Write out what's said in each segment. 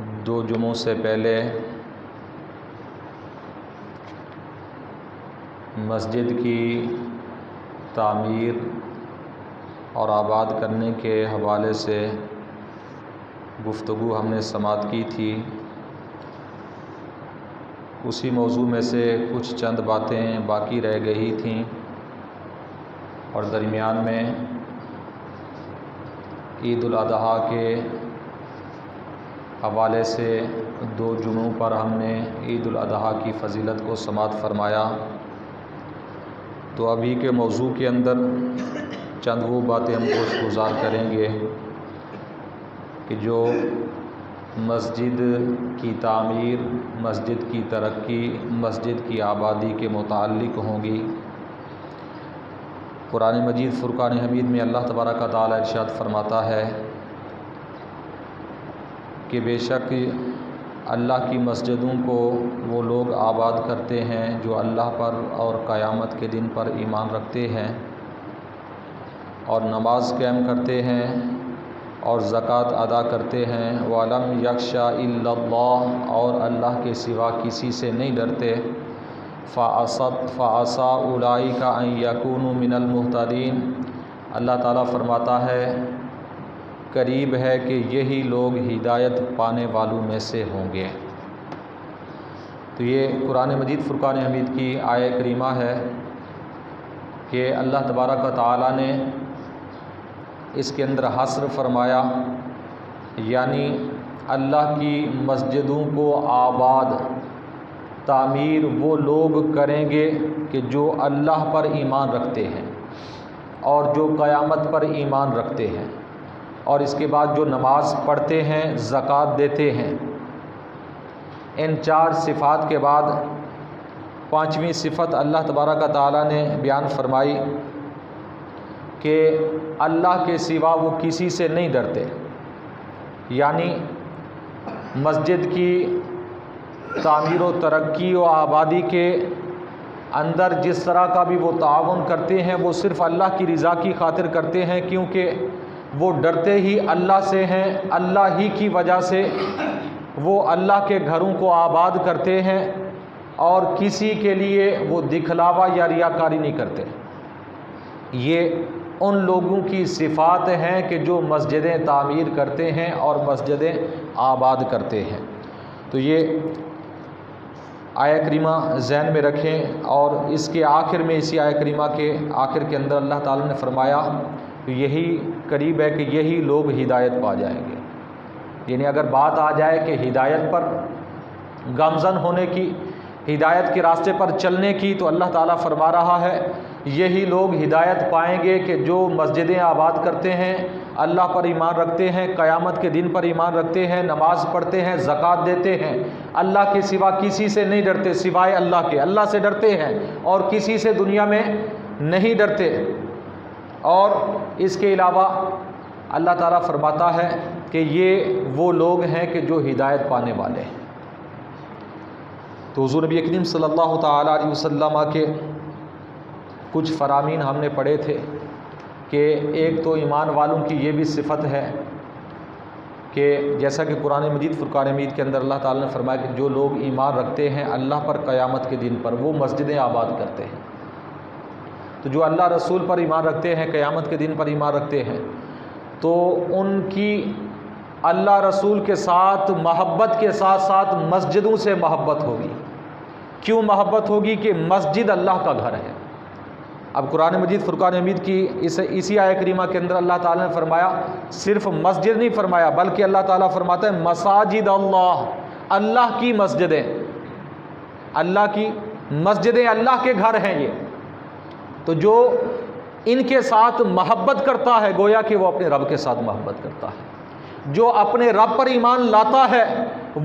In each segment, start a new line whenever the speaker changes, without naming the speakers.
دو جمعوں سے پہلے مسجد کی تعمیر اور آباد کرنے کے حوالے سے گفتگو ہم نے سماعت کی تھی۔ اسی موضوع میں سے کچھ چند باتیں باقی رہ گئی تھیں اور درمیان میں عید الاضحیٰ کے حوالے سے دو جمعوں پر ہم نے عید الاضحیٰ کی فضیلت کو سماعت فرمایا۔ تو ابھی کے موضوع کے اندر چند وہ باتیں ہم گوش گزار کریں گے کہ جو مسجد کی تعمیر، مسجد کی ترقی، مسجد کی آبادی کے متعلق ہوں گی۔ قرآن مجید فرقان حمید میں اللہ تبارک و تعالی ارشاد فرماتا ہے کہ بے شک اللہ کی مسجدوں کو وہ لوگ آباد کرتے ہیں جو اللہ پر اور قیامت کے دن پر ایمان رکھتے ہیں اور نماز قائم کرتے ہیں اور زکوٰۃ ادا کرتے ہیں۔ وَلَمْ يَخْشَ إِلَّا اللَّهَ، اور اللہ کے سوا کسی سے نہیں ڈرتے۔ فَعَسَىٰ أُولَٰئِكَ أَن يَكُونُوا مِنَ الْمُهْتَدِينَ، اللہ تعالیٰ فرماتا ہے قریب ہے کہ یہی لوگ ہدایت پانے والوں میں سے ہوں گے۔ تو یہ قرآن مجید فرقان حمید کی آیہ کریمہ ہے کہ اللہ تبارک و تعالیٰ نے اس کے اندر حصر فرمایا، یعنی اللہ کی مسجدوں کو آباد تعمیر وہ لوگ کریں گے کہ جو اللہ پر ایمان رکھتے ہیں اور جو قیامت پر ایمان رکھتے ہیں، اور اس کے بعد جو نماز پڑھتے ہیں، زکوٰۃ دیتے ہیں۔ ان چار صفات کے بعد پانچویں صفت اللہ تبارک و تعالیٰ نے بیان فرمائی کہ اللہ کے سوا وہ کسی سے نہیں ڈرتے، یعنی مسجد کی تعمیر و ترقی و آبادی کے اندر جس طرح کا بھی وہ تعاون کرتے ہیں وہ صرف اللہ کی رضا کی خاطر کرتے ہیں، کیونکہ وہ ڈرتے ہی اللہ سے ہیں۔ اللہ ہی کی وجہ سے وہ اللہ کے گھروں کو آباد کرتے ہیں اور کسی کے لیے وہ دکھلاوا یا ریاکاری نہیں کرتے۔ یہ ان لوگوں کی صفات ہیں کہ جو مسجدیں تعمیر کرتے ہیں اور مسجدیں آباد کرتے ہیں۔ تو یہ آیہ کریمہ ذہن میں رکھیں، اور اس کے آخر میں، اسی آیہ کریمہ کے آخر کے اندر اللہ تعالیٰ نے فرمایا کہ یہی قریب ہے کہ یہی لوگ ہدایت پا جائیں گے۔ یعنی اگر بات آ جائے کہ ہدایت پر گامزن ہونے کی، ہدایت کے راستے پر چلنے کی، تو اللہ تعالیٰ فرما رہا ہے یہی لوگ ہدایت پائیں گے کہ جو مسجدیں آباد کرتے ہیں، اللہ پر ایمان رکھتے ہیں، قیامت کے دن پر ایمان رکھتے ہیں، نماز پڑھتے ہیں، زکوٰۃ دیتے ہیں، اللہ کے سوا کسی سے نہیں ڈرتے سوائے اللہ کے، اللہ سے ڈرتے ہیں اور کسی سے دنیا میں نہیں ڈرتے۔ اور اس کے علاوہ اللہ تعالیٰ فرماتا ہے کہ یہ وہ لوگ ہیں کہ جو ہدایت پانے والے ہیں۔ تو حضور نبی کریم صلی اللہ تعالیٰ علیہ وسلم کے کچھ فرامین ہم نے پڑھے تھے کہ ایک تو ایمان والوں کی یہ بھی صفت ہے کہ جیسا کہ قرآن مجید فرقان حمید کے اندر اللہ تعالیٰ نے فرمایا کہ جو لوگ ایمان رکھتے ہیں اللہ پر قیامت کے دن پر، وہ مسجدیں آباد کرتے ہیں۔ تو جو اللہ رسول پر ایمان رکھتے ہیں، قیامت کے دن پر ایمان رکھتے ہیں، تو ان کی اللہ رسول کے ساتھ محبت کے ساتھ ساتھ مسجدوں سے محبت ہوگی۔ کیوں محبت ہوگی؟ کہ مسجد اللہ کا گھر ہے۔ اب قرآن مجید فرقان حمید کی اسی آیہ کریمہ کے اندر اللہ تعالیٰ نے فرمایا، صرف مسجد نہیں فرمایا بلکہ اللہ تعالیٰ فرماتا ہے مساجد اللہ، اللہ کی مسجدیں، اللہ کی مسجدیں اللہ کے گھر ہیں یہ۔ تو جو ان کے ساتھ محبت کرتا ہے گویا کہ وہ اپنے رب کے ساتھ محبت کرتا ہے۔ جو اپنے رب پر ایمان لاتا ہے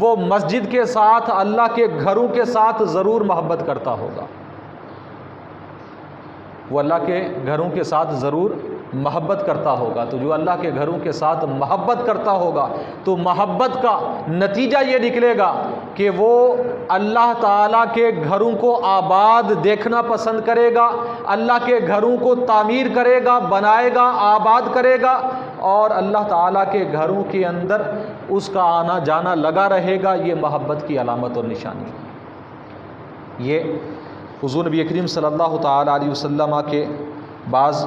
وہ مسجد کے ساتھ، اللہ کے گھروں کے ساتھ ضرور محبت کرتا ہوگا، وہ اللہ کے گھروں کے ساتھ ضرور محبت کرتا ہوگا، تو جو اللہ کے گھروں کے ساتھ محبت کرتا ہوگا تو محبت کا نتیجہ یہ نکلے گا کہ وہ اللہ تعالیٰ کے گھروں کو آباد دیکھنا پسند کرے گا، اللہ کے گھروں کو تعمیر کرے گا، بنائے گا، آباد کرے گا، اور اللہ تعالیٰ کے گھروں کے اندر اس کا آنا جانا لگا رہے گا۔ یہ محبت کی علامت اور نشانی ہے۔ یہ حضور نبی کریم صلی اللہ تعالیٰ علیہ وسلم کے بعض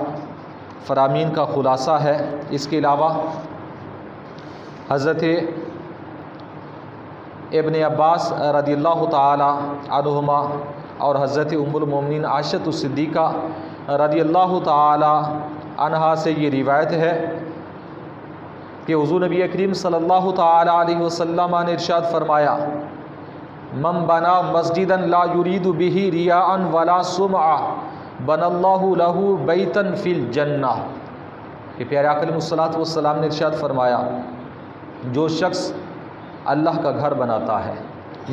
فرامین کا خلاصہ ہے۔ اس کے علاوہ حضرت ابن عباس رضی اللہ تعالی عنہما اور حضرت ام المومنین عائشہ الصدیقہ رضی اللہ تعالی عنہا سے یہ روایت ہے کہ حضور نبی کریم صلی اللہ تعالی علیہ وسلم نے ارشاد فرمایا، من بنا مسجدا لا یرید به ریاء ولا سمعا بن اللہ لہ بیتن فی الجنہ، کہ پیارے آقا علیہ الصلوۃ والسلام نے ارشاد فرمایا، جو شخص اللہ کا گھر بناتا ہے،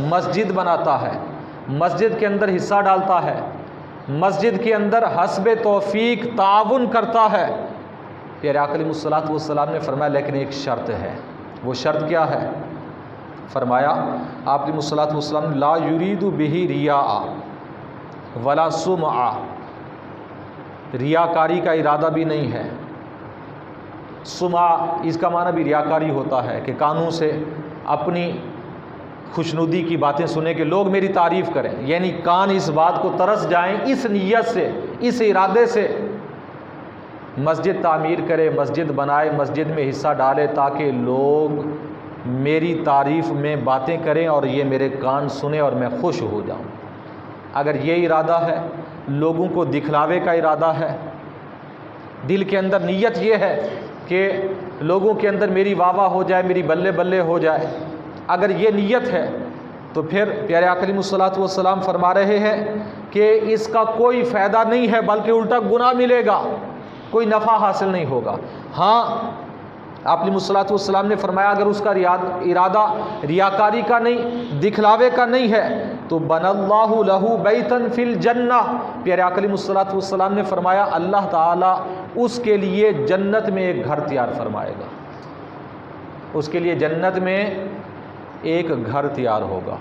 مسجد بناتا ہے، مسجد کے اندر حصہ ڈالتا ہے، مسجد کے اندر حسب توفیق تعاون کرتا ہے، پیارے آقا علیہ الصلوۃ والسلام نے فرمایا لیکن ایک شرط ہے۔ وہ شرط کیا ہے؟ فرمایا آپ علیہ الصلوۃ والسلام، لا یرید به ریاء ولا سمعا، ریاکاری کا ارادہ بھی نہیں ہے۔ سمع اس کا معنی بھی ریاکاری ہوتا ہے کہ کانوں سے اپنی خوشنودی کی باتیں سنیں کہ لوگ میری تعریف کریں، یعنی کان اس بات کو ترس جائیں، اس نیت سے، اس ارادے سے مسجد تعمیر کرے، مسجد بنائے، مسجد میں حصہ ڈالے تاکہ لوگ میری تعریف میں باتیں کریں اور یہ میرے کان سنیں اور میں خوش ہو جاؤں۔ اگر یہ ارادہ ہے، لوگوں کو دکھلاوے کا ارادہ ہے، دل کے اندر نیت یہ ہے کہ لوگوں کے اندر میری واہ واہ ہو جائے، میری بلے بلے ہو جائے، اگر یہ نیت ہے تو پھر پیارے آقا علیہ الصلوۃ والسلام فرما رہے ہیں کہ اس کا کوئی فائدہ نہیں ہے بلکہ الٹا گناہ ملے گا، کوئی نفع حاصل نہیں ہوگا۔ ہاں آپ علیہ الصلوۃ والسلام نے فرمایا اگر اس کا ارادہ ریاکاری کا نہیں، دکھلاوے کا نہیں ہے تو بن اللہ لہ بیتن فی الجنہ، پیارے آقا علیہ الصلوۃ والسلام نے فرمایا اللہ تعالیٰ اس کے لیے جنت میں ایک گھر تیار فرمائے گا، اس کے لیے جنت میں ایک گھر تیار ہوگا۔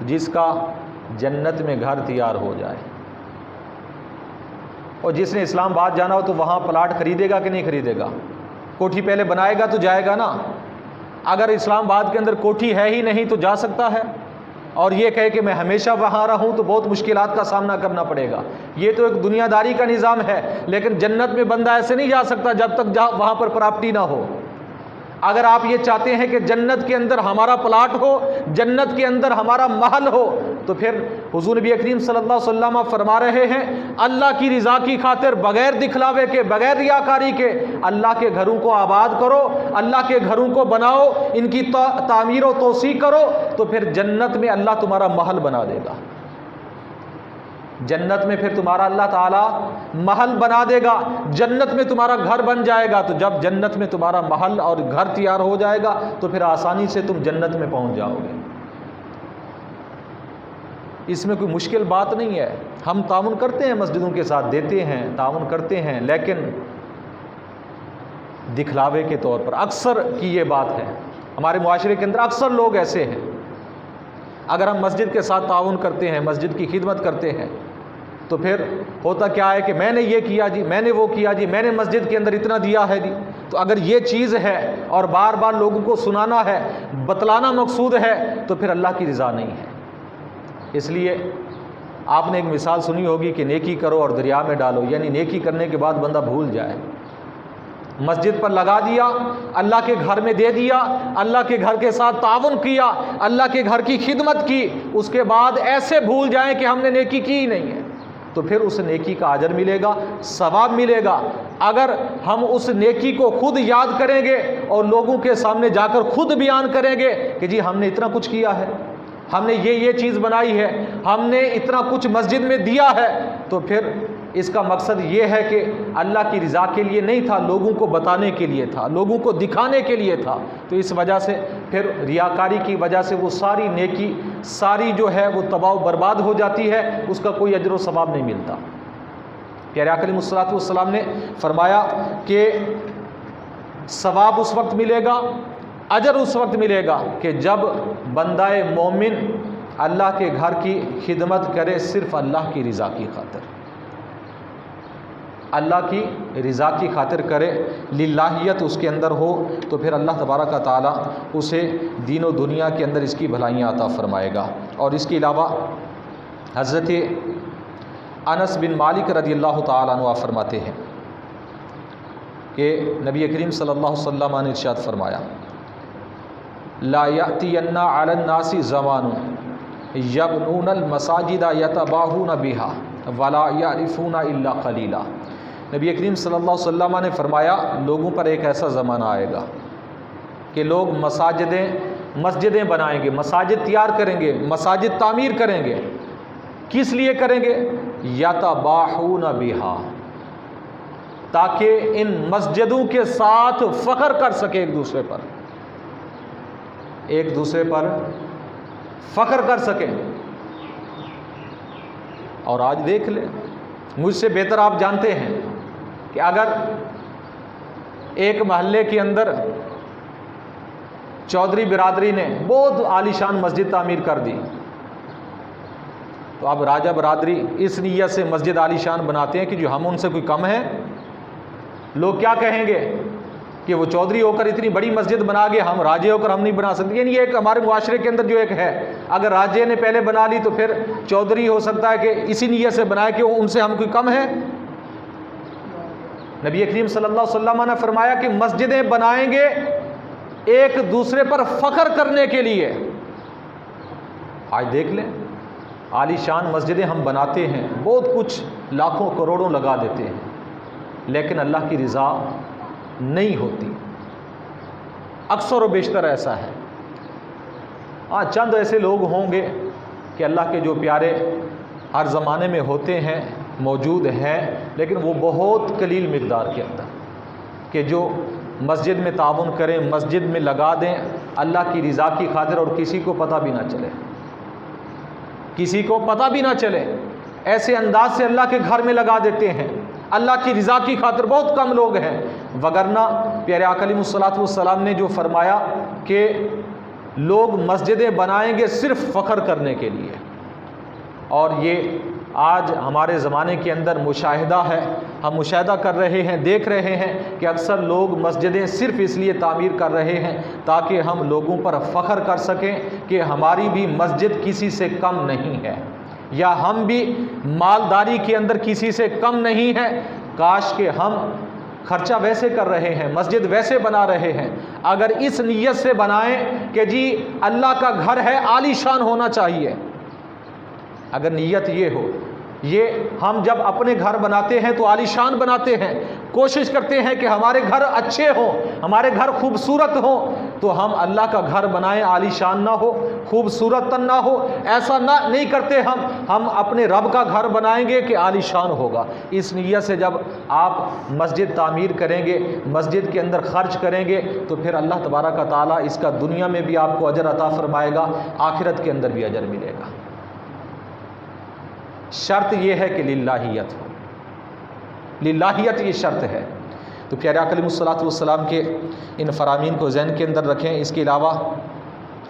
جس کا جنت میں گھر تیار ہو جائے، اور جس نے اسلام آباد جانا ہو تو وہاں پلاٹ خریدے گا کہ نہیں خریدے گا؟ کوٹھی پہلے بنائے گا تو جائے گا نا۔ اگر اسلام آباد کے اندر کوٹھی ہے ہی نہیں تو جا سکتا ہے؟ اور یہ کہے کہ میں ہمیشہ وہاں رہوں تو بہت مشکلات کا سامنا کرنا پڑے گا۔ یہ تو ایک دنیا داری کا نظام ہے، لیکن جنت میں بندہ ایسے نہیں جا سکتا جب تک وہاں پر پراپرٹی نہ ہو۔ اگر آپ یہ چاہتے ہیں کہ جنت کے اندر ہمارا پلاٹ ہو، جنت کے اندر ہمارا محل ہو، تو پھر حضور نبی کریم صلی اللہ علیہ وسلم فرما رہے ہیں اللہ کی رضا کی خاطر بغیر دکھلاوے کے، بغیر ریاکاری کے اللہ کے گھروں کو آباد کرو، اللہ کے گھروں کو بناؤ، ان کی تعمیر و توسیع کرو، تو پھر جنت میں اللہ تمہارا محل بنا دے گا۔ جنت میں پھر تمہارا اللہ تعالیٰ محل بنا دے گا، جنت میں تمہارا گھر بن جائے گا۔ تو جب جنت میں تمہارا محل اور گھر تیار ہو جائے گا تو پھر آسانی سے تم جنت میں پہنچ جاؤ گے۔ اس میں کوئی مشکل بات نہیں ہے۔ ہم تعاون کرتے ہیں، مسجدوں کے ساتھ دیتے ہیں، تعاون کرتے ہیں، لیکن دکھلاوے کے طور پر اکثر کی یہ بات ہے، ہمارے معاشرے کے اندر اکثر لوگ ایسے ہیں، اگر ہم مسجد کے ساتھ تعاون کرتے ہیں، مسجد کی خدمت کرتے ہیں، تو پھر ہوتا کیا ہے کہ میں نے یہ کیا جی، میں نے وہ کیا جی، میں نے مسجد کے اندر اتنا دیا ہے جی۔ تو اگر یہ چیز ہے اور بار بار لوگوں کو سنانا ہے، بتلانا مقصود ہے، تو پھر اللہ کی رضا نہیں ہے۔ اس لیے آپ نے ایک مثال سنی ہوگی کہ نیکی کرو اور دریا میں ڈالو، یعنی نیکی کرنے کے بعد بندہ بھول جائے۔ مسجد پر لگا دیا، اللہ کے گھر میں دے دیا، اللہ کے گھر کے ساتھ تعاون کیا، اللہ کے گھر کی خدمت کی، اس کے بعد ایسے بھول جائیں کہ ہم نے نیکی کی ہی نہیں ہے، تو پھر اس نیکی کا اجر ملے گا، ثواب ملے گا۔ اگر ہم اس نیکی کو خود یاد کریں گے اور لوگوں کے سامنے جا کر خود بیان کریں گے کہ جی ہم نے اتنا کچھ کیا ہے، ہم نے یہ چیز بنائی ہے، ہم نے اتنا کچھ مسجد میں دیا ہے، تو پھر اس کا مقصد یہ ہے کہ اللہ کی رضا کے لیے نہیں تھا، لوگوں کو بتانے کے لیے تھا، لوگوں کو دکھانے کے لیے تھا۔ تو اس وجہ سے پھر ریاکاری کی وجہ سے وہ ساری نیکی ساری جو ہے وہ تباہ و برباد ہو جاتی ہے، اس کا کوئی اجر و ثواب نہیں ملتا۔ پیارے آقا علیہ الصلوۃ والسلام نے فرمایا کہ ثواب اس وقت ملے گا، اجر اس وقت ملے گا کہ جب بندہ مومن اللہ کے گھر کی خدمت کرے صرف اللہ کی رضا کی خاطر، اللہ کی رضا کی خاطر کرے، للہیت اس کے اندر ہو، تو پھر اللہ تبارک و تعالیٰ اسے دین و دنیا کے اندر اس کی بھلائیاں عطا فرمائے گا۔ اور اس کے علاوہ حضرت انس بن مالک رضی اللہ تعالیٰ عنہ فرماتے ہیں کہ نبی کریم صلی اللہ علیہ وسلم نے ارشاد فرمایا لا یأتین علی الناس زمان یبنون المساجد یتباہون بها ولا یعرفون الا قلیلا۔ نبی کریم صلی اللہ علیہ وسلم نے فرمایا لوگوں پر ایک ایسا زمانہ آئے گا کہ لوگ مسجدیں بنائیں گے، مساجد تیار کریں گے، مساجد تعمیر کریں گے۔ کس لیے کریں گے؟ یتباہون بہا، تاکہ ان مسجدوں کے ساتھ فخر کر سکے، ایک دوسرے پر فخر کر سکے۔ اور آج دیکھ لیں، مجھ سے بہتر آپ جانتے ہیں کہ اگر ایک محلے کے اندر چودھری برادری نے بہت عالیشان مسجد تعمیر کر دی، تو اب راجہ برادری اس نیت سے مسجد عالیشان بناتے ہیں کہ جو ہم ان سے کوئی کم ہیں، لوگ کیا کہیں گے کہ وہ چودھری ہو کر اتنی بڑی مسجد بنا گئے، ہم راجے ہو کر ہم نہیں بنا سکتے۔ یعنی یہ ایک ہمارے معاشرے کے اندر جو ایک ہے، اگر راجے نے پہلے بنا لی تو پھر چودھری ہو سکتا ہے کہ اسی نیت سے بنائے کہ ان سے ہم کوئی کم ہیں۔ نبی کریم صلی اللہ علیہ وسلم نے فرمایا کہ مسجدیں بنائیں گے ایک دوسرے پر فخر کرنے کے لیے۔ آج دیکھ لیں، عالی شان مسجدیں ہم بناتے ہیں، بہت کچھ لاکھوں کروڑوں لگا دیتے ہیں، لیکن اللہ کی رضا نہیں ہوتی۔ اکثر و بیشتر ایسا ہے۔ ہاں چند ایسے لوگ ہوں گے کہ اللہ کے جو پیارے ہر زمانے میں ہوتے ہیں، موجود ہیں، لیکن وہ بہت قلیل مقدار کے اندر، کہ جو مسجد میں تعاون کریں، مسجد میں لگا دیں اللہ کی رضا کی خاطر، اور کسی کو پتہ بھی نہ چلے، کسی کو پتہ بھی نہ چلے، ایسے انداز سے اللہ کے گھر میں لگا دیتے ہیں اللہ کی رضا کی خاطر۔ بہت کم لوگ ہیں، وگرنہ پیارے آقا علیہ الصلوۃ والسلام نے جو فرمایا کہ لوگ مسجدیں بنائیں گے صرف فخر کرنے کے لیے، اور یہ آج ہمارے زمانے کے اندر مشاہدہ ہے، ہم مشاہدہ کر رہے ہیں، دیکھ رہے ہیں کہ اکثر لوگ مسجدیں صرف اس لیے تعمیر کر رہے ہیں تاکہ ہم لوگوں پر فخر کر سکیں کہ ہماری بھی مسجد کسی سے کم نہیں ہے، یا ہم بھی مالداری کے اندر کسی سے کم نہیں ہیں۔ کاش کہ ہم خرچہ ویسے کر رہے ہیں، مسجد ویسے بنا رہے ہیں، اگر اس نیت سے بنائیں کہ جی اللہ کا گھر ہے، عالی شان ہونا چاہیے، اگر نیت یہ ہو، یہ ہم جب اپنے گھر بناتے ہیں تو عالی شان بناتے ہیں، کوشش کرتے ہیں کہ ہمارے گھر اچھے ہوں، ہمارے گھر خوبصورت ہوں، تو ہم اللہ کا گھر بنائیں، عالی شان نہ ہو، خوبصورت نہ ہو، ایسا نہیں کرتے ہم اپنے رب کا گھر بنائیں گے کہ عالی شان ہوگا۔ اس نیت سے جب آپ مسجد تعمیر کریں گے، مسجد کے اندر خرچ کریں گے، تو پھر اللہ تبارک و تعالیٰ اس کا دنیا میں بھی آپ کو اجر عطا فرمائے گا، آخرت کے اندر بھی اجر ملے گا۔ شرط یہ ہے کہ للہیت ہو، للہیت یہ شرط ہے۔ تو پیارے آقا علیہ الصلوۃ والسلام کے ان فرامین کو ذہن کے اندر رکھیں۔ اس کے علاوہ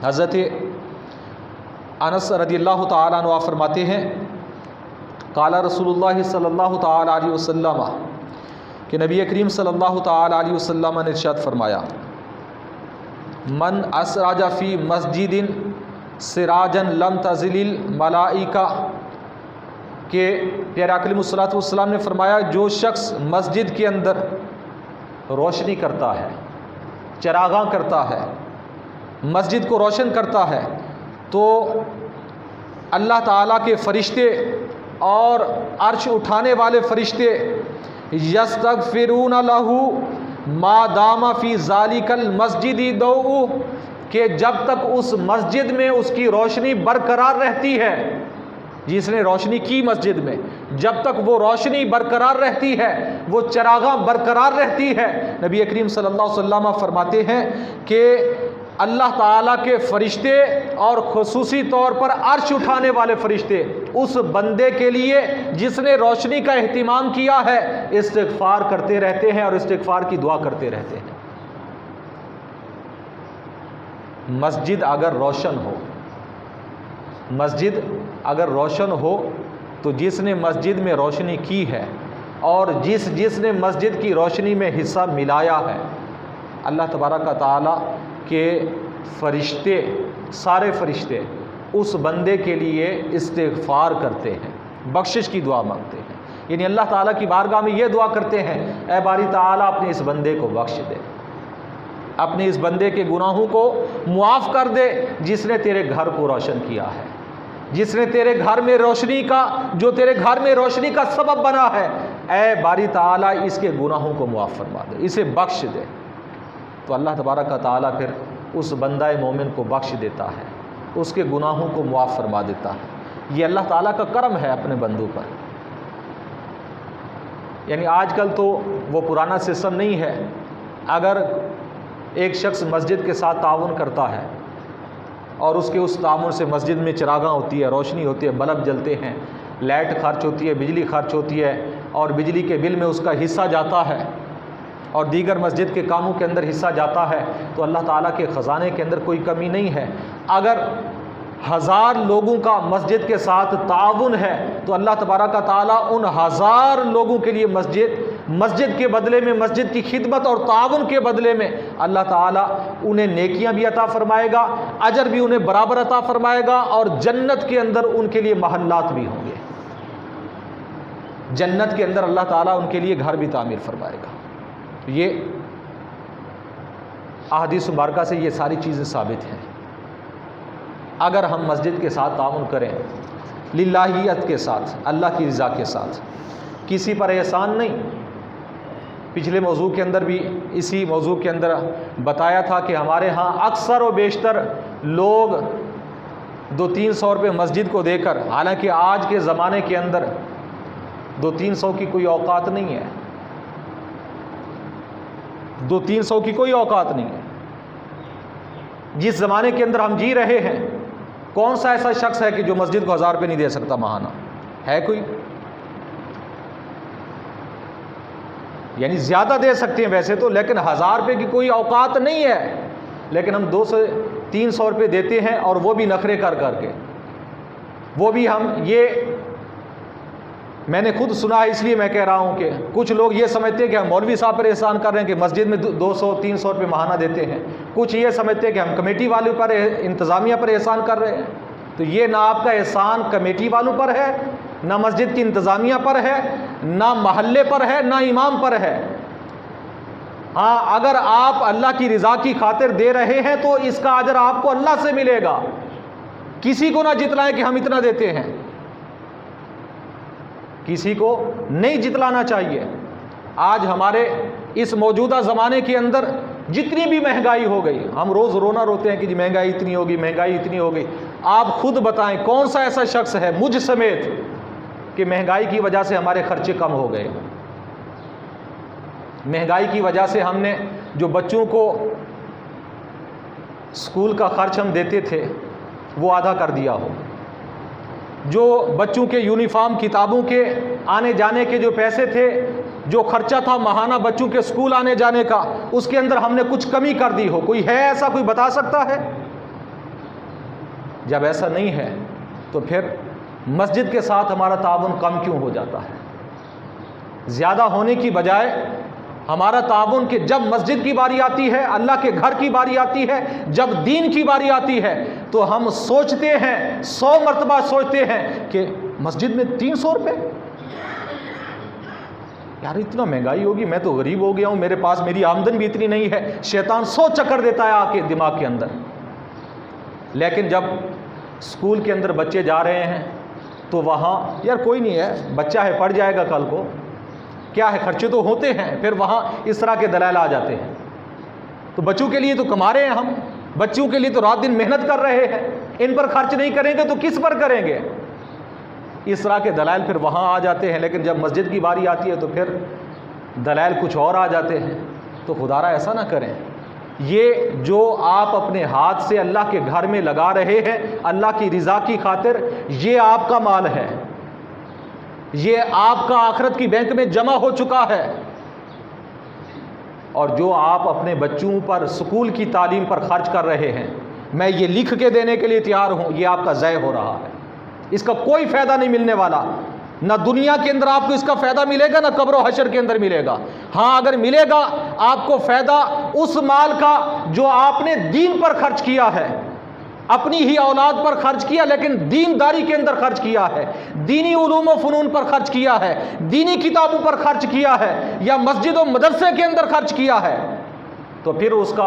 حضرت انس رضی اللہ تعالیٰ عنہ فرماتے ہیں قال رسول اللہ صلی اللہ تعالیٰ علیہ وسلم، کہ نبی کریم صلی اللہ تعالیٰ علیہ وسلم نے ارشاد فرمایا من اسرج فی مسجد سراجا لم تزل الملائکہ، کہ پیارے آقا علیہ الصلوۃ والسلام نے فرمایا جو شخص مسجد کے اندر روشنی کرتا ہے، چراغاں کرتا ہے، مسجد کو روشن کرتا ہے، تو اللہ تعالیٰ کے فرشتے اور عرش اٹھانے والے فرشتے یستغفرون لہ ما دام فی ذالک المسجد ضوء، کہ جب تک اس مسجد میں اس کی روشنی برقرار رہتی ہے، جس نے روشنی کی مسجد میں، جب تک وہ روشنی برقرار رہتی ہے، وہ چراغاں برقرار رہتی ہے، نبی کریم صلی اللہ علیہ وسلم فرماتے ہیں کہ اللہ تعالیٰ کے فرشتے اور خصوصی طور پر عرش اٹھانے والے فرشتے اس بندے کے لیے جس نے روشنی کا اہتمام کیا ہے استغفار کرتے رہتے ہیں اور استغفار کی دعا کرتے رہتے ہیں۔ مسجد اگر روشن ہو تو جس نے مسجد میں روشنی کی ہے اور جس نے مسجد کی روشنی میں حصہ ملایا ہے، اللہ تبارک و تعالیٰ کہ فرشتے، سارے فرشتے اس بندے کے لیے استغفار کرتے ہیں، بخشش کی دعا مانگتے ہیں، یعنی اللہ تعالیٰ کی بارگاہ میں یہ دعا کرتے ہیں، اے باری تعالیٰ اپنے اس بندے کو بخش دے، اپنے اس بندے کے گناہوں کو معاف کر دے جس نے تیرے گھر کو روشن کیا ہے، جس نے تیرے گھر میں روشنی کا، جو تیرے گھر میں روشنی کا سبب بنا ہے، اے باری تعالیٰ اس کے گناہوں کو معاف فرما دے، اسے بخش دے۔ تو اللہ تبارک و تعالیٰ پھر اس بندہ مومن کو بخش دیتا ہے، اس کے گناہوں کو معاف فرما دیتا ہے۔ یہ اللہ تعالیٰ کا کرم ہے اپنے بندوں پر۔ یعنی آج کل تو وہ پرانا سسٹم نہیں ہے، اگر ایک شخص مسجد کے ساتھ تعاون کرتا ہے اور اس تعاون سے مسجد میں چراغاں ہوتی ہے، روشنی ہوتی ہے، بلب جلتے ہیں، لائٹ خرچ ہوتی ہے، بجلی خرچ ہوتی ہے اور بجلی کے بل میں اس کا حصہ جاتا ہے اور دیگر مسجد کے کاموں کے اندر حصہ جاتا ہے، تو اللہ تعالیٰ کے خزانے کے اندر کوئی کمی نہیں ہے۔ اگر 1000 لوگوں کا مسجد کے ساتھ تعاون ہے تو اللہ تبارک و تعالیٰ ان 1000 لوگوں کے لیے مسجد کے بدلے میں، مسجد کی خدمت اور تعاون کے بدلے میں اللہ تعالیٰ انہیں نیکیاں بھی عطا فرمائے گا، اجر بھی انہیں برابر عطا فرمائے گا، اور جنت کے اندر ان کے لیے محلات بھی ہوں گے، جنت کے اندر اللہ تعالیٰ ان کے لیے گھر بھی تعمیر فرمائے گا۔ یہ احادیث مبارکہ سے یہ ساری چیزیں ثابت ہیں۔ اگر ہم مسجد کے ساتھ تعاون کریں للہیت کے ساتھ، اللہ کی رضا کے ساتھ، کسی پر احسان نہیں۔ پچھلے موضوع کے اندر بھی اسی موضوع کے اندر بتایا تھا کہ ہمارے ہاں اکثر و بیشتر لوگ 200-300 روپے مسجد کو دے کر، حالانکہ آج کے زمانے کے اندر 200-300 کی کوئی اوقات نہیں ہے، 200-300 کی کوئی اوقات نہیں ہے۔ جس زمانے کے اندر ہم جی رہے ہیں، کون سا ایسا شخص ہے کہ جو مسجد کو 1000 روپے نہیں دے سکتا ماہانہ؟ ہے کوئی؟ یعنی زیادہ دے سکتے ہیں ویسے تو، لیکن 1000 روپے کی کوئی اوقات نہیں ہے، لیکن ہم 200-300 روپے دیتے ہیں، اور وہ بھی نخرے کر کے، وہ بھی ہم یہ میں نے خود سنا ہے، اس لیے میں کہہ رہا ہوں کہ کچھ لوگ یہ سمجھتے ہیں کہ ہم مولوی صاحب پر احسان کر رہے ہیں کہ مسجد میں 200-300 روپے ماہانہ دیتے ہیں، کچھ یہ سمجھتے ہیں کہ ہم کمیٹی والوں پر، انتظامیہ پر احسان کر رہے ہیں۔ تو یہ نہ آپ کا احسان کمیٹی والوں پر ہے، نہ مسجد کی انتظامیہ پر ہے، نہ محلے پر ہے، نہ امام پر ہے۔ ہاں، اگر آپ اللہ کی رضا کی خاطر دے رہے ہیں تو اس کا اجر آپ کو اللہ سے ملے گا۔ کسی کو نہ جتلائیں کہ ہم اتنا دیتے ہیں، کسی کو نہیں جتلانا چاہیے۔ آج ہمارے اس موجودہ زمانے کے اندر جتنی بھی مہنگائی ہو گئی، ہم روز رونا روتے ہیں کہ جی مہنگائی اتنی ہوگی، مہنگائی اتنی ہوگی۔ آپ خود بتائیں کون سا ایسا شخص ہے مجھ سمیت کہ مہنگائی کی وجہ سے ہمارے خرچے کم ہو گئے؟ مہنگائی کی وجہ سے ہم نے جو بچوں کو اسکول کا خرچ ہم دیتے تھے وہ آدھا کر دیا ہو، جو بچوں کے یونیفارم، کتابوں کے آنے جانے کے جو پیسے تھے، جو خرچہ تھا ماہانہ بچوں کے اسکول آنے جانے کا، اس کے اندر ہم نے کچھ کمی کر دی ہو؟ کوئی ہے ایسا؟ کوئی بتا سکتا ہے؟ جب ایسا نہیں ہے تو پھر مسجد کے ساتھ ہمارا تعاون کم کیوں ہو جاتا ہے؟ زیادہ ہونے کی بجائے ہمارا تعاون کہ جب مسجد کی باری آتی ہے، اللہ کے گھر کی باری آتی ہے، جب دین کی باری آتی ہے، تو ہم سوچتے ہیں، 100 مرتبہ سوچتے ہیں کہ مسجد میں 300 روپے، یار اتنا مہنگائی ہوگی، میں تو غریب ہو گیا ہوں، میرے پاس میری آمدن بھی اتنی نہیں ہے۔ شیطان 100 چکر دیتا ہے آ کے دماغ کے اندر۔ لیکن جب اسکول کے اندر بچے جا رہے ہیں تو وہاں یار کوئی نہیں ہے، بچہ ہے پڑھ جائے گا کل کو، کیا ہے، خرچے تو ہوتے ہیں، پھر وہاں اس طرح کے دلائل آ جاتے ہیں۔ تو بچوں کے لیے تو کما رہے ہیں ہم، بچوں کے لیے تو رات دن محنت کر رہے ہیں، ان پر خرچ نہیں کریں گے تو کس پر کریں گے؟ اس طرح کے دلائل پھر وہاں آ جاتے ہیں۔ لیکن جب مسجد کی باری آتی ہے تو پھر دلائل کچھ اور آ جاتے ہیں۔ تو خدا را ایسا نہ کریں، یہ جو آپ اپنے ہاتھ سے اللہ کے گھر میں لگا رہے ہیں اللہ کی رضا کی خاطر، یہ آپ کا مال ہے، یہ آپ کا آخرت کی بینک میں جمع ہو چکا ہے، اور جو آپ اپنے بچوں پر اسکول کی تعلیم پر خرچ کر رہے ہیں، میں یہ لکھ کے دینے کے لیے تیار ہوں، یہ آپ کا ضائع ہو رہا ہے، اس کا کوئی فائدہ نہیں ملنے والا، نہ دنیا کے اندر آپ کو اس کا فائدہ ملے گا، نہ قبر و حشر کے اندر ملے گا۔ ہاں اگر ملے گا آپ کو فائدہ اس مال کا جو آپ نے دین پر خرچ کیا ہے، اپنی ہی اولاد پر خرچ کیا لیکن دینداری کے اندر خرچ کیا ہے، دینی علوم و فنون پر خرچ کیا ہے، دینی کتابوں پر خرچ کیا ہے، یا مسجد و مدرسے کے اندر خرچ کیا ہے، تو پھر اس کا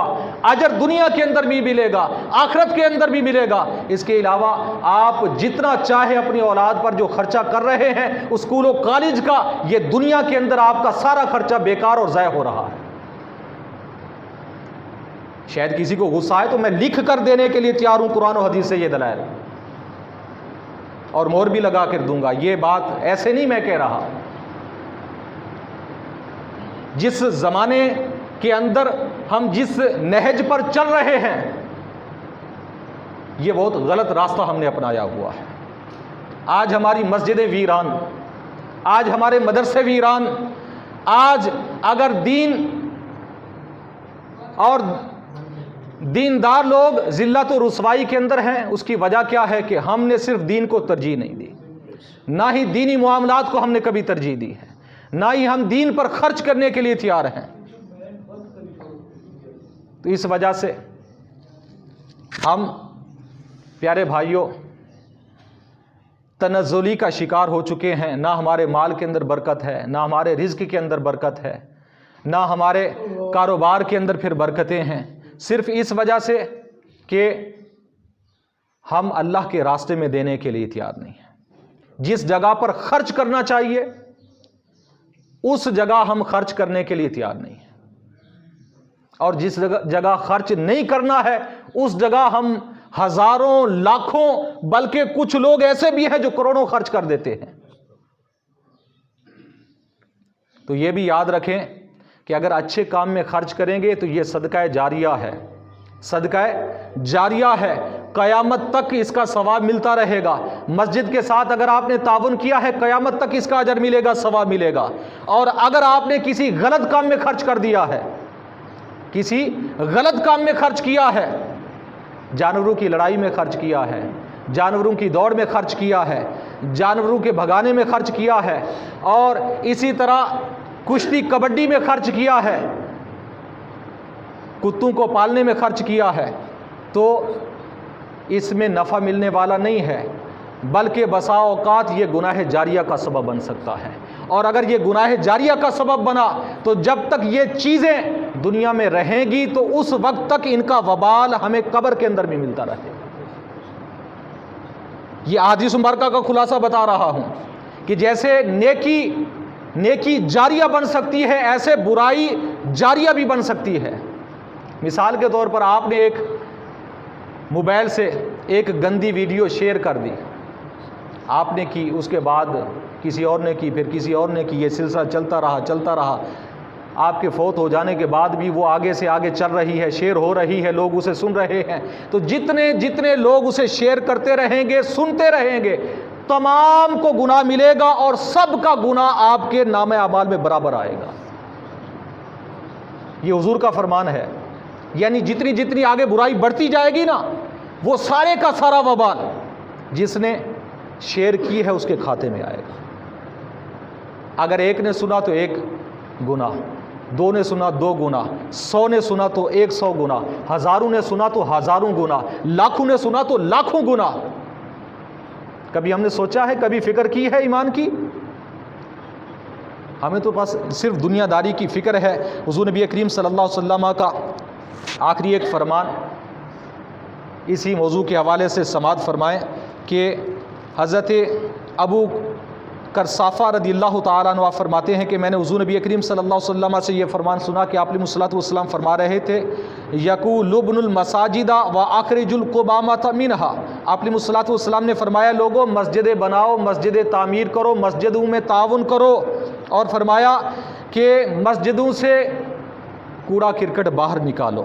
اجر دنیا کے اندر بھی ملے گا، آخرت کے اندر بھی ملے گا۔ اس کے علاوہ آپ جتنا چاہے اپنی اولاد پر جو خرچہ کر رہے ہیں اسکول و کالج کا، یہ دنیا کے اندر آپ کا سارا خرچہ بیکار اور ضائع ہو رہا ہے۔ شاید کسی کو غصہ آئے تو میں لکھ کر دینے کے لیے تیار ہوں قرآن و حدیث سے یہ دلائل، اور مہر بھی لگا کر دوں گا، یہ بات ایسے نہیں میں کہہ رہا۔ جس زمانے کے اندر ہم جس نہج پر چل رہے ہیں، یہ بہت غلط راستہ ہم نے اپنایا ہوا ہے۔ آج ہماری مسجدیں ویران، آج ہمارے مدرسے ویران، آج اگر دین اور دیندار لوگ ذلت و رسوائی کے اندر ہیں، اس کی وجہ کیا ہے کہ ہم نے صرف دین کو ترجیح نہیں دی، نہ ہی دینی معاملات کو ہم نے کبھی ترجیح دی ہے، نہ ہی ہم دین پر خرچ کرنے کے لیے تیار ہیں۔ تو اس وجہ سے ہم پیارے بھائیوں تنزلی کا شکار ہو چکے ہیں، نہ ہمارے مال کے اندر برکت ہے، نہ ہمارے رزق کے اندر برکت ہے، نہ ہمارے کاروبار کے اندر پھر برکتیں ہیں، صرف اس وجہ سے کہ ہم اللہ کے راستے میں دینے کے لیے تیار نہیں ہیں۔ جس جگہ پر خرچ کرنا چاہیے اس جگہ ہم خرچ کرنے کے لیے تیار نہیں ہیں، اور جس جگہ خرچ نہیں کرنا ہے اس جگہ ہم ہزاروں لاکھوں بلکہ کچھ لوگ ایسے بھی ہیں جو کروڑوں خرچ کر دیتے ہیں۔ تو یہ بھی یاد رکھیں کہ اگر اچھے کام میں خرچ کریں گے تو یہ صدقہ جاریہ ہے، صدقہ جاریہ ہے، قیامت تک اس کا ثواب ملتا رہے گا۔ مسجد کے ساتھ اگر آپ نے تعاون کیا ہے قیامت تک اس کا اجر ملے گا، ثواب ملے گا۔ اور اگر آپ نے کسی غلط کام میں خرچ کر دیا ہے، کسی غلط کام میں خرچ کیا ہے، جانوروں کی لڑائی میں خرچ کیا ہے، جانوروں کی دوڑ میں خرچ کیا ہے، جانوروں کے بھگانے میں خرچ کیا ہے، اور اسی طرح کشتی کبڈی میں خرچ کیا ہے، کتوں کو پالنے میں خرچ کیا ہے، تو اس میں نفع ملنے والا نہیں ہے، بلکہ بسا اوقات یہ گناہ جاریہ کا سبب بن سکتا ہے۔ اور اگر یہ گناہ جاریہ کا سبب بنا تو جب تک یہ چیزیں دنیا میں رہیں گی تو اس وقت تک ان کا وبال ہمیں قبر کے اندر بھی ملتا رہے گا۔ یہ احادیث مبارکہ کا خلاصہ بتا رہا ہوں کہ جیسے نیکی جاریہ بن سکتی ہے، ایسے برائی جاریہ بھی بن سکتی ہے۔ مثال کے طور پر آپ نے ایک موبائل سے ایک گندی ویڈیو شیئر کر دی، آپ نے کی، اس کے بعد کسی اور نے کی، پھر کسی اور نے کی، یہ سلسلہ چلتا رہا، آپ کے فوت ہو جانے کے بعد بھی وہ آگے سے آگے چل رہی ہے، شیئر ہو رہی ہے، لوگ اسے سن رہے ہیں۔ تو جتنے لوگ اسے شیئر کرتے رہیں گے، سنتے رہیں گے، تمام کو گناہ ملے گا، اور سب کا گناہ آپ کے نامہ اعمال میں برابر آئے گا۔ یہ حضور کا فرمان ہے، یعنی جتنی آگے برائی بڑھتی جائے گی نا، وہ سارے کا سارا وبال جس نے شیئر کی ہے اس کے کھاتے میں آئے گا۔ اگر ایک نے سنا تو ایک گناہ، 2 نے سنا 2 گناہ، 100 نے سنا تو 100 گناہ، ہزاروں نے سنا تو ہزاروں گناہ، لاکھوں نے سنا تو لاکھوں گناہ۔ کبھی ہم نے سوچا ہے، کبھی فکر کی ہے ایمان کی؟ ہمیں تو بس صرف دنیا داری کی فکر ہے۔ حضور نبی کریم صلی اللہ علیہ وسلم کا آخری ایک فرمان اسی موضوع کے حوالے سے سماعت فرمائیں کہ حضرت ابو کرصافہ رضی اللہ تعالیٰ عنہ فرماتے ہیں کہ میں نے حضور نبی کریم صلی اللہ علیہ وسلم سے یہ فرمان سنا کہ آپ علیہ الصلوۃ والسلام فرما رہے تھے، یقول ابن المساجد واخرج القبامۃ منہا۔ آپ علیہ الصلوۃ والسلام نے فرمایا، لوگوں مسجدیں بناؤ، مسجدیں تعمیر کرو، مسجدوں میں تعاون کرو، اور فرمایا کہ مسجدوں سے کوڑا کرکٹ باہر نکالو،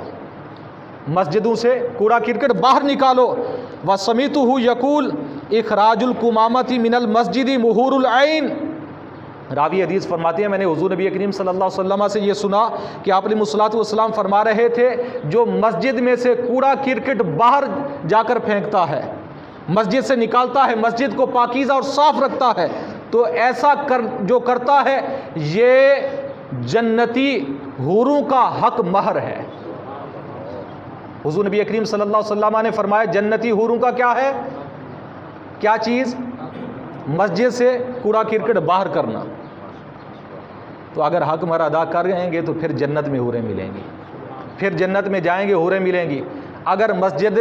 مسجدوں سے کوڑا کرکٹ باہر نکالو۔ وَسَمِعْتُهُ یقول اخراج القمامۃ من المسجد مہور العین۔ راوی حدیث فرماتے ہیں میں نے حضور نبی کریم صلی اللہ علیہ وسلم سے یہ سنا کہ آپ علیہ الصلوۃ والسلام فرما رہے تھے جو مسجد میں سے کوڑا کرکٹ باہر جا کر پھینکتا ہے، مسجد سے نکالتا ہے، مسجد کو پاکیزہ اور صاف رکھتا ہے، تو ایسا جو کرتا ہے یہ جنتی حوروں کا حق مہر ہے۔ حضور نبی کریم صلی اللہ علیہ وسلم نے فرمایا جنتی حوروں کا کیا ہے؟ کیا چیز؟ مسجد سے کوڑا کرکٹ باہر کرنا۔ تو اگر حق مہر ادا کریں گے تو پھر جنت میں حوریں ملیں گی، پھر جنت میں جائیں گے حوریں ملیں گی۔ اگر مسجد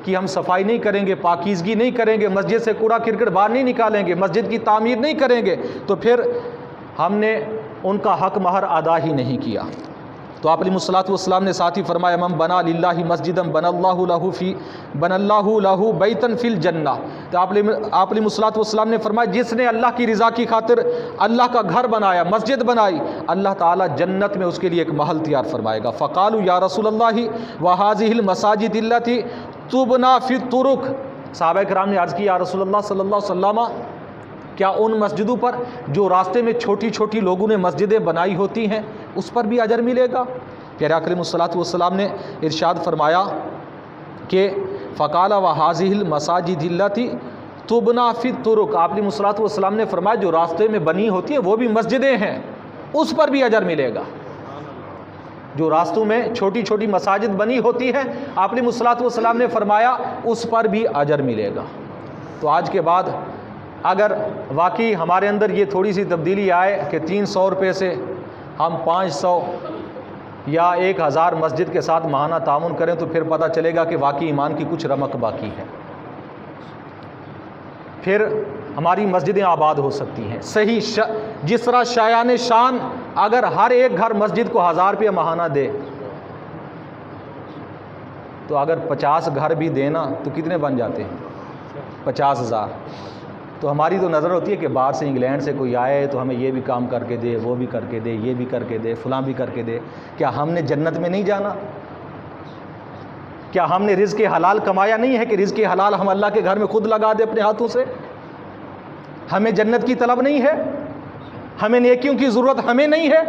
کی ہم صفائی نہیں کریں گے، پاکیزگی نہیں کریں گے، مسجد سے کوڑا کرکٹ باہر نہیں نکالیں گے، مسجد کی تعمیر نہیں کریں گے، تو پھر ہم نے ان کا حق مہر ادا ہی نہیں کیا۔ تو آپ علیہ الصلوۃ والسلام نے ساتھ ہی فرمایا من بنا للہ مسجدا بن اللہ لہ بیتا فی الجنہ۔ تو آپ علیہ الصلوۃ والسلام نے فرمایا جس نے اللہ کی رضا کی خاطر اللہ کا گھر بنایا، مسجد بنائی، اللہ تعالیٰ جنت میں اس کے لیے ایک محل تیار فرمائے گا۔ فقالوا یا رسول اللہ وہذہ المساجد التی تبنی فی الطرق۔ صحابہ کرام نے عرض کی یا رسول اللہ صلی اللہ علیہ وسلم کیا ان مسجدوں پر جو راستے میں چھوٹی چھوٹی لوگوں نے مسجدیں بنائی ہوتی ہیں اس پر بھی اجر ملے گا؟ پیارے آقا علیہ الصلوۃ والسلام نے ارشاد فرمایا کہ فقال وہذہ المساجد التی تبنی فی الطرق۔ آپ علیہ الصلوۃ والسلام نے فرمایا جو راستے میں بنی ہوتی ہیں وہ بھی مسجدیں ہیں، اس پر بھی اجر ملے گا۔ جو راستوں میں چھوٹی چھوٹی مساجد بنی ہوتی ہے آپ علیہ الصلوۃ والسلام نے فرمایا اس پر بھی اجر ملے گا۔ تو آج کے بعد اگر واقعی ہمارے اندر یہ تھوڑی سی تبدیلی آئے کہ 300 روپے سے ہم 500 یا 1000 مسجد کے ساتھ ماہانہ تعاون کریں تو پھر پتہ چلے گا کہ واقعی ایمان کی کچھ رمق باقی ہے، پھر ہماری مسجدیں آباد ہو سکتی ہیں۔ صحیح جس طرح شایان شان اگر ہر ایک گھر مسجد کو 1000 روپیہ ماہانہ دے تو اگر 50 گھر بھی دینا تو کتنے بن جاتے ہیں؟ 50,000۔ تو ہماری تو نظر ہوتی ہے کہ باہر سے انگلینڈ سے کوئی آئے تو ہمیں یہ بھی کام کر کے دے، وہ بھی کر کے دے، یہ بھی کر کے دے، فلاں بھی کر کے دے۔ کیا ہم نے جنت میں نہیں جانا؟ کیا ہم نے رزق حلال کمایا نہیں ہے کہ رزق حلال ہم اللہ کے گھر میں خود لگا دے اپنے ہاتھوں سے؟ ہمیں جنت کی طلب نہیں ہے؟ ہمیں نیکیوں کی ضرورت ہمیں نہیں ہے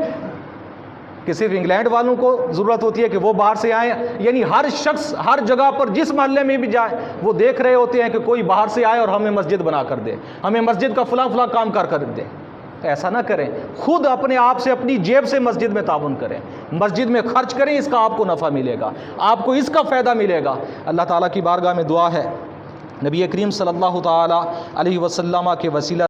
کہ صرف انگلینڈ والوں کو ضرورت ہوتی ہے کہ وہ باہر سے آئیں؟ یعنی ہر شخص ہر جگہ پر جس محلے میں بھی جائے وہ دیکھ رہے ہوتے ہیں کہ کوئی باہر سے آئے اور ہمیں مسجد بنا کر دے، ہمیں مسجد کا فلاں فلاں کام کر دے۔ ایسا نہ کریں، خود اپنے آپ سے اپنی جیب سے مسجد میں تعاون کریں، مسجد میں خرچ کریں، اس کا آپ کو نفع ملے گا، آپ کو اس کا فائدہ ملے گا۔ اللہ تعالیٰ کی بارگاہ میں دعا ہے نبی کریم صلی اللہ تعالیٰ علیہ وسلم کے وسیلہ